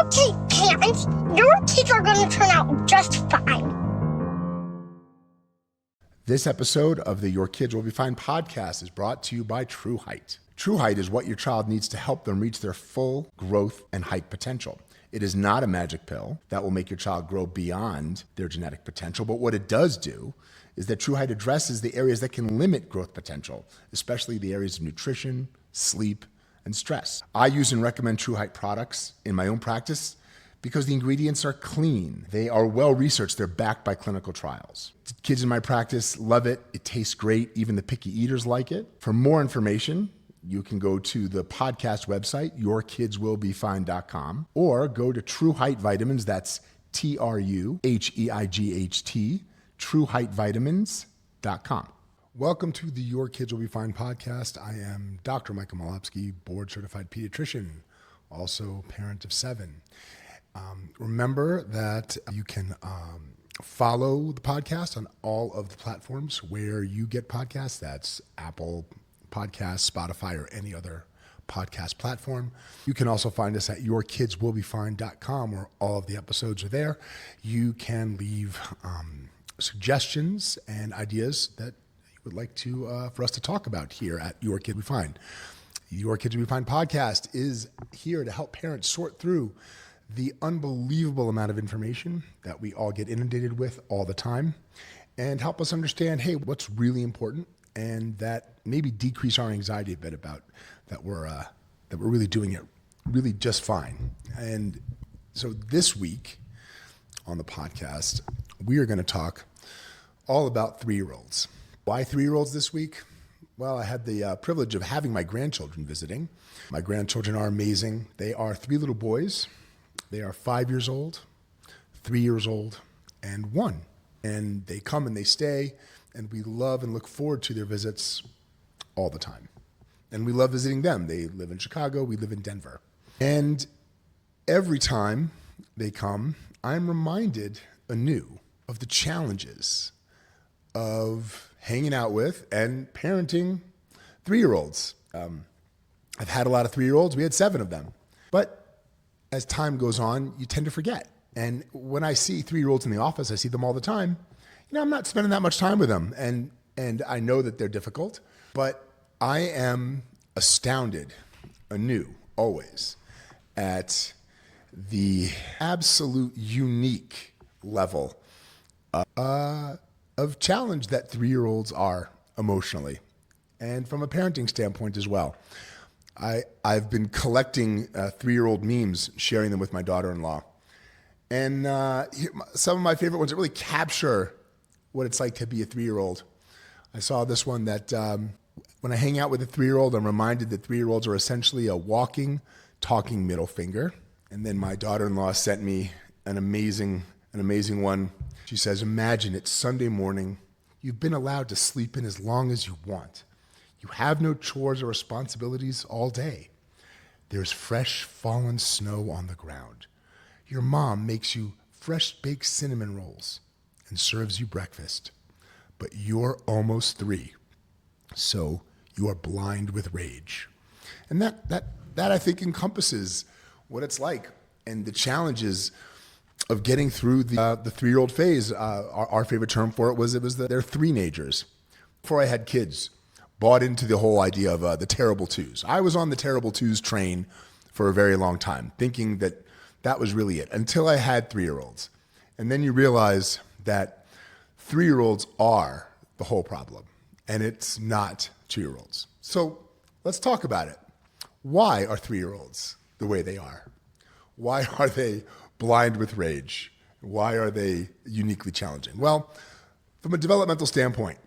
okay, parents, your kids are going to turn out just fine. This episode of the Your Kids Will Be Fine podcast is brought to you by True Height. True Height is what your child needs to help them reach their full growth and height potential. It is not a magic pill that will make your child grow beyond their genetic potential, but what it does do is that True Height addresses the areas that can limit growth potential, especially the areas of nutrition, sleep, and stress. I use and recommend True Height products in my own practice because the ingredients are clean. They are well researched. They're backed by clinical trials. Kids in my practice love it. It tastes great. Even the picky eaters like it. For more information, you can go to the podcast website, yourkidswillbefine.com, or go to True Height Vitamins, that's TruHeight, trueheightvitamins.com. Welcome to the Your Kids Will Be Fine podcast. I am Dr. Michael Malopsky, board-certified pediatrician, also parent of 7. Remember that you can follow the podcast on all of the platforms where you get podcasts. That's Apple Podcasts, Spotify, or any other podcast platform. You can also find us at yourkidswillbefine.com where all of the episodes are there. You can leave suggestions and ideas that you would like to for us to talk about here at Your Kid Will Be Fine. Your Kids Will Be Fine podcast is here to help parents sort through the unbelievable amount of information that we all get inundated with all the time and help us understand, hey, what's really important, and that maybe decrease our anxiety a bit about that we're really doing it really just fine. And so this week on the podcast, we are going to talk all about 3-year-olds. Why 3-year-olds this week? Well, I had the privilege of having my grandchildren visiting. My grandchildren are amazing. They are 3 little boys. They are 5 years old, 3 years old, and 1. And they come and they stay, and we love and look forward to their visits all the time. And we love visiting them. They live in Chicago, we live in Denver. And every time they come, I'm reminded anew of the challenges of hanging out with and parenting 3-year-olds. I've had a lot of 3-year-olds. We had 7 of them. But as time goes on, you tend to forget. And when I see 3-year-olds in the office, I see them all the time. I'm not spending that much time with them. And I know that they're difficult, but I am astounded anew, always, at the absolute unique level of challenge that 3-year-olds are emotionally, and from a parenting standpoint as well. I've been collecting 3-year-old memes, sharing them with my daughter-in-law. And some of my favorite ones that really capture what it's like to be a 3-year-old. I saw this one that when I hang out with a 3-year-old, I'm reminded that 3-year-olds are essentially a walking, talking middle finger. And then my daughter-in-law sent me an amazing one. She says, imagine it's Sunday morning. You've been allowed to sleep in as long as you want. You have no chores or responsibilities all day. There's fresh fallen snow on the ground. Your mom makes you fresh baked cinnamon rolls and serves you breakfast. But you're almost 3, so you are blind with rage. And that I think encompasses what it's like and the challenges of getting through the 3-year-old phase. Our favorite term for it was they're 3-nagers. Before I had kids, bought into the whole idea of the terrible twos. I was on the terrible twos train for a very long time, thinking that that was really it, until I had 3-year-olds. And then you realize that 3-year-olds are the whole problem, and it's not 2-year-olds. So let's talk about it. Why are 3-year-olds the way they are? Why are they blind with rage? Why are they uniquely challenging? Well, from a developmental standpoint,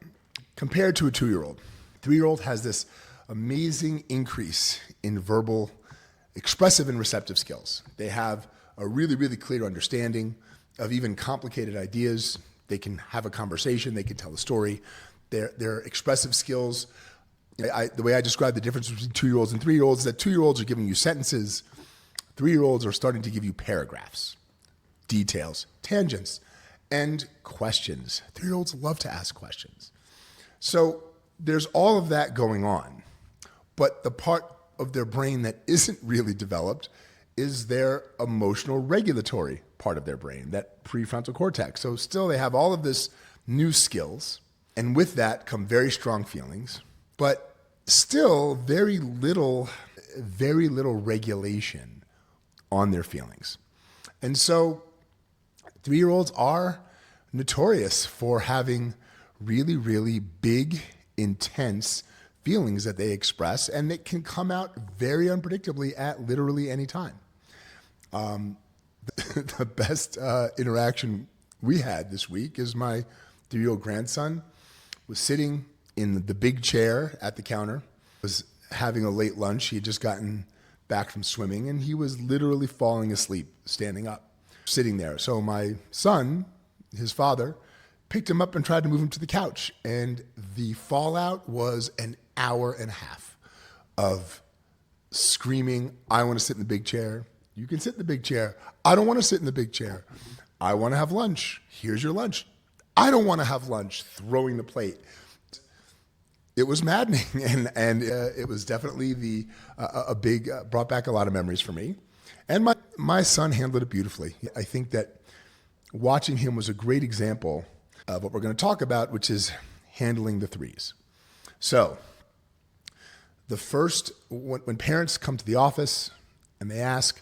compared to a 2-year-old, 3-year-old has this amazing increase in verbal, expressive and receptive skills. They have a really, really clear understanding of even complicated ideas. They can have a conversation. They can tell a story. Their expressive skills, the way I describe the difference between 2-year-olds and 3-year-olds is that 2-year-olds are giving you sentences. 3-year-olds are starting to give you paragraphs, details, tangents, and questions. 3-year-olds love to ask questions. So there's all of that going on, but the part of their brain that isn't really developed is their emotional regulatory part of their brain, that prefrontal cortex. So still they have all of this new skills, and with that come very strong feelings, but still very little regulation on their feelings. And so 3-year-olds are notorious for having really, really big, intense feelings that they express, and it can come out very unpredictably at literally any time. The best interaction we had this week is my 3-year-old grandson was sitting in the big chair at the counter, was having a late lunch. He had just gotten back from swimming, and he was literally falling asleep, standing up, sitting there. So my son, his father, picked him up and tried to move him to the couch. And the fallout was an hour and a half of screaming, I want to sit in the big chair. You can sit in the big chair. I don't want to sit in the big chair. I want to have lunch. Here's your lunch. I don't want to have lunch. Throwing the plate. It was maddening, and it was definitely brought back a lot of memories for me. And my son handled it beautifully. I think that watching him was a great example of what we're going to talk about, which is handling the threes. So when parents come to the office and they ask,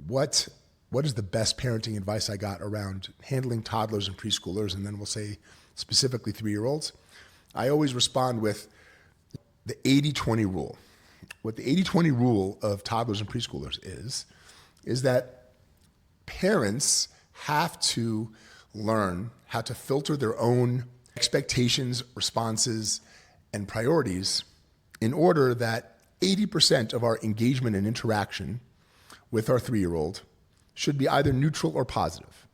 what is the best parenting advice I got around handling toddlers and preschoolers, and then we'll say specifically 3-year-olds, I always respond with the 80-20 rule. What the 80-20 rule of toddlers and preschoolers is that parents have to learn how to filter their own expectations, responses, and priorities in order that 80% of our engagement and interaction with our 3-year-old should be either neutral or positive.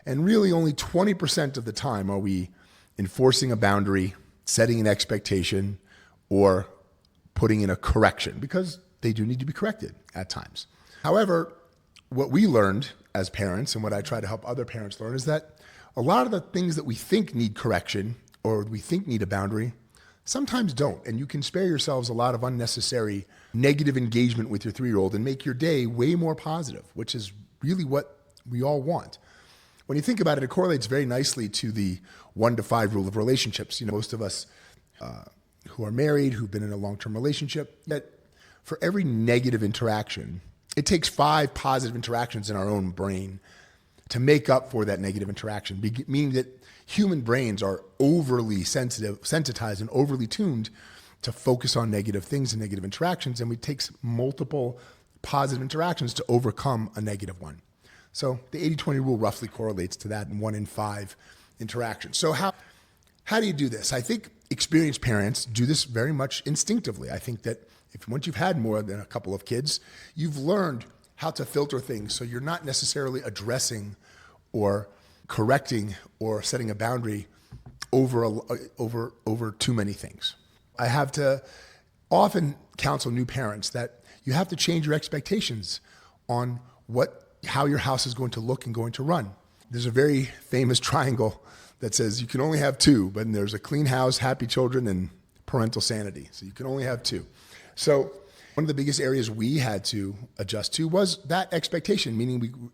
And really only 20% of the time are we enforcing a boundary, setting an expectation, or putting in a correction, because they do need to be corrected at times. However, what we learned as parents, and what I try to help other parents learn, is that a lot of the things that we think need correction or we think need a boundary sometimes don't. And you can spare yourselves a lot of unnecessary negative engagement with your 3-year-old and make your day way more positive, which is really what we all want. When you think about it, it correlates very nicely to the 1-to-5 rule of relationships. Most of us who are married, who've been in a long-term relationship, that for every negative interaction, it takes 5 positive interactions in our own brain to make up for that negative interaction, meaning that human brains are overly sensitized and overly tuned to focus on negative things and negative interactions, and it takes multiple positive interactions to overcome a negative one. So the 80-20 rule roughly correlates to that in 1 in 5 interactions. So how do you do this? I think experienced parents do this very much instinctively. I think that once you've had more than a couple of kids, you've learned how to filter things so you're not necessarily addressing or correcting or setting a boundary over too many things. I have to often counsel new parents that you have to change your expectations on how your house is going to look and going to run. There's a very famous triangle that says you can only have 2, but there's a clean house, happy children, and parental sanity. So you can only have 2. So one of the biggest areas we had to adjust to was that expectation, meaning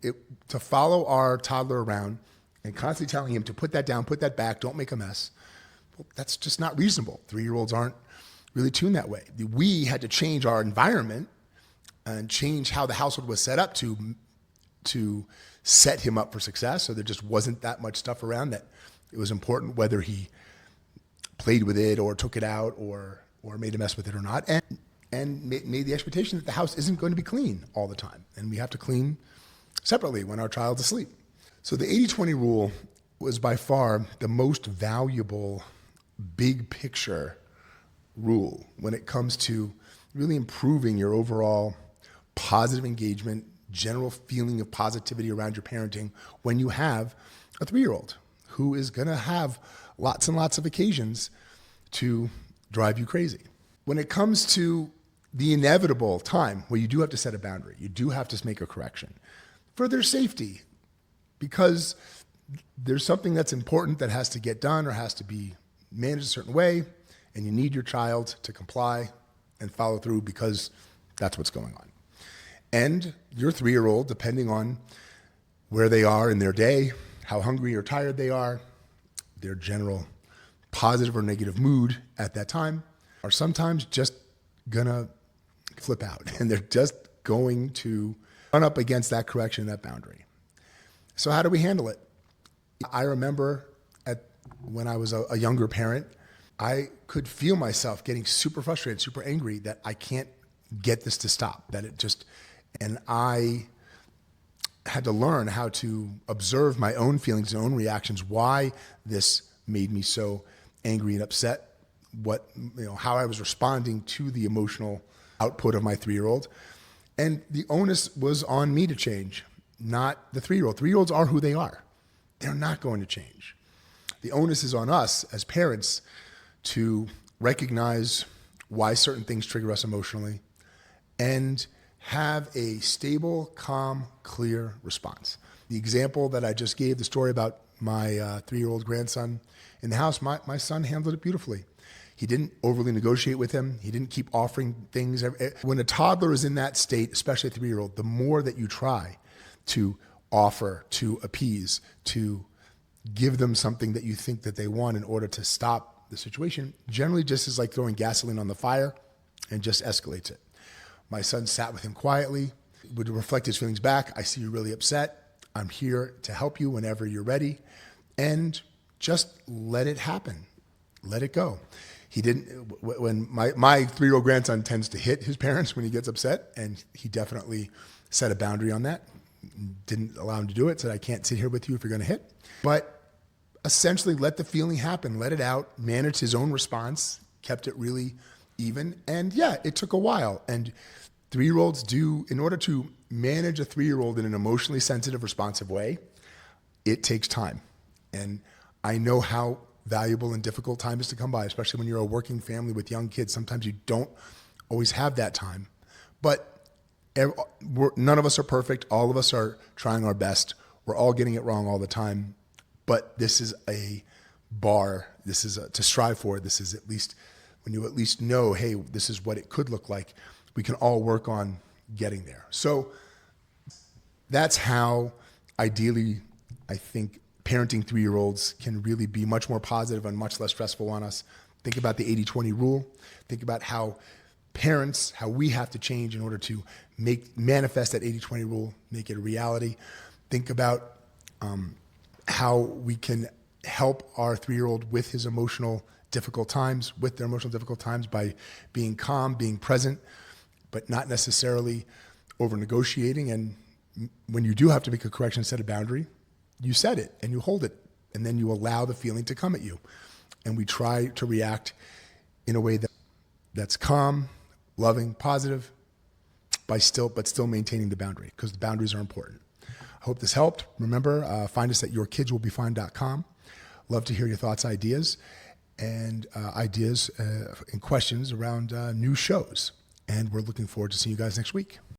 to follow our toddler around and constantly telling him to put that down, put that back, don't make a mess. Well, that's just not reasonable. 3-year-olds aren't really tuned that way. We had to change our environment and change how the household was set up to set him up for success. So there just wasn't that much stuff around that it was important whether he played with it or took it out or made a mess with it or not. And made the expectation that the house isn't going to be clean all the time. And we have to clean separately when our child's asleep. So the 80-20 rule was by far the most valuable big picture rule when it comes to really improving your overall positive engagement, general feeling of positivity around your parenting when you have a 3-year-old who is going to have lots and lots of occasions to drive you crazy. When it comes to the inevitable time where you do have to set a boundary, you do have to make a correction for their safety, because there's something that's important that has to get done or has to be managed a certain way, and you need your child to comply and follow through because that's what's going on. And your 3-year-old, depending on where they are in their day, how hungry or tired they are, their general positive or negative mood at that time, are sometimes just gonna flip out and they're just going to run up against that correction, that boundary. So how do we handle it? I remember when I was a younger parent, I could feel myself getting super frustrated, super angry that I can't get this to stop, and I had to learn how to observe my own feelings and own reactions, why this made me so angry and upset, how I was responding to the emotional output of my 3-year-old. And the onus was on me to change, not the 3-year-old. 3-year-olds are who they are. They're not going to change. The onus is on us as parents to recognize why certain things trigger us emotionally and have a stable, calm, clear response. The example that I just gave, the story about my 3-year-old grandson in the house, my son handled it beautifully. He didn't overly negotiate with him. He didn't keep offering things. When a toddler is in that state, especially a 3-year-old, the more that you try to offer, to appease, to give them something that you think that they want in order to stop the situation, generally just is like throwing gasoline on the fire and just escalates it. My son sat with him quietly, would reflect his feelings back. I see you're really upset. I'm here to help you whenever you're ready. And just let it happen. Let it go. He didn't, when my 3-year-old grandson tends to hit his parents when he gets upset, and he definitely set a boundary on that. Didn't allow him to do it, said, I can't sit here with you if you're going to hit. But essentially let the feeling happen, let it out, managed his own response, kept it really even. And yeah, it took a while. And 3-year-olds do, in order to manage a 3-year-old in an emotionally sensitive, responsive way, it takes time. And I know how valuable and difficult time is to come by, especially when you're a working family with young kids. Sometimes you don't always have that time. But none of us are perfect. All of us are trying our best. We're all getting it wrong all the time. But this is a bar. This is to strive for. This is at least when you at least know, hey, this is what it could look like. We can all work on getting there. So that's how, ideally, I think parenting 3-year-olds can really be much more positive and much less stressful on us. Think about the 80-20 rule. Think about how we have to change in order to manifest that 80-20 rule, make it a reality. Think about how we can help our 3-year-old with their emotional difficult times by being calm, being present, but not necessarily over negotiating. And when you do have to make a correction, set a boundary, you set it and you hold it, and then you allow the feeling to come at you. And we try to react in a way that's calm, loving, positive, but still maintaining the boundary, because the boundaries are important. I hope this helped. Remember, find us at yourkidswillbefine.com. Love to hear your thoughts, ideas, and questions around new shows. And we're looking forward to seeing you guys next week.